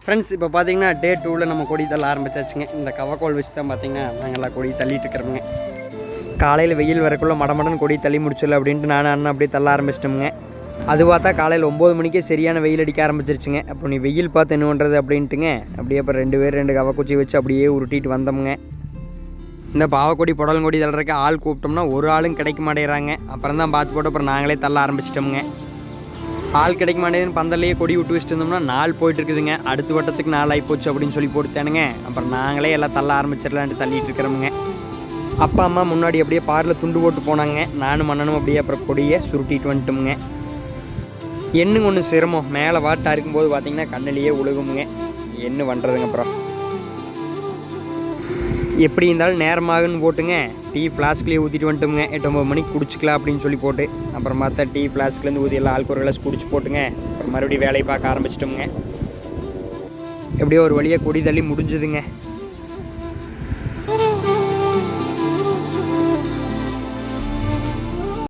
Friends இப்போ பார்த்தீங்கன்னா டே 2ல் நம்ம கொடி தள்ள ஆரம்பிச்சாச்சுங்க. இந்த கவக்கோல் வச்சு தான் பார்த்தீங்கன்னா நாங்கள் எல்லாம் கொடி தள்ளிட்டு இருக்கிறோமுங்க. காலையில் வெயில் வரக்குள்ளே மடமடன் கொடி தள்ளி முடிச்சிடல அப்படின்ட்டு நான் அண்ணன் அப்படியே தள்ள ஆரம்பிச்சிட்டோமுங்க. அது பார்த்தா காலையில் 9 மணிக்கே சரியான வெயில் அடிக்க ஆரம்பிச்சிருச்சுங்க. அப்போ நீ வெயில் பார்த்து என்ன பண்ணுறது அப்படின்ட்டுங்க அப்படியே அப்புறம் 2 பேர் 2 கவக்குச்சி வச்சு அப்படியே உருட்டிட்டு வந்தோமுங்க. இந்த பாவக்கொடி புடலங்கொடி தள்ளுறதுக்கு ஆள் கூப்பிட்டோம்னா ஒரு ஆளும் கிடைக்க மாட்டேங்கிறாங்க. அப்புறம் தான் பார்த்து போட்டு அப்புறம் நாங்களே தள்ள ஆரம்பிச்சிட்டோமுங்க. ஆள் கிடைக்க மாட்டேங்குதுன்னு பந்தல்லையே கொடி விட்டு வச்சுட்டு இருந்தோம்னா நாள் போயிட்டு இருக்குதுங்க. அடுத்த வட்டத்துக்கு நாள் ஆகிப்போச்சு அப்படின்னு சொல்லி போட்டுத்தானுங்க. அப்புறம் நாங்களே எல்லாம் தள்ள ஆரம்பிச்சிடலான்ட்டு தள்ளிட்டு இருக்கிறோமுங்க. அப்பா அம்மா முன்னாடி அப்படியே பாரில் துண்டு போட்டு போனாங்க. நானும் மன்னனும் அப்படியே அப்புறம் கொடியை சுருட்டிட்டு வந்துட்டோமுங்க. எண்ணுங்க ஒன்று சிரமம், மேலே வாட்டா இருக்கும்போது பார்த்தீங்கன்னா கண்ணிலேயே உழுகுமுங்க. என்ன பண்ணுறதுங்க அப்புறம் எப்படி இருந்தாலும் நேரமாகுன்னு போட்டுங்க டீ ஃப்ளாஸ்க்லேயே ஊற்றிட்டு வந்துட்டோமுங்க. 8-9 மணிக்கு குடிச்சிக்கலாம் அப்படின்னு சொல்லி போட்டு அப்புறம் பார்த்தா டீ ஃப்ளாஸ்க்லேருந்து ஊற்றி எல்லாம் ஆளுக்கு ஒரு கிளாஸ் குடிச்சு போட்டுங்க. அப்புறம் மறுபடியும் வேலையை பார்க்க ஆரம்பிச்சிட்டோமுங்க. எப்படியோ ஒரு வழியாக கொடி தள்ளி முடிஞ்சுதுங்க.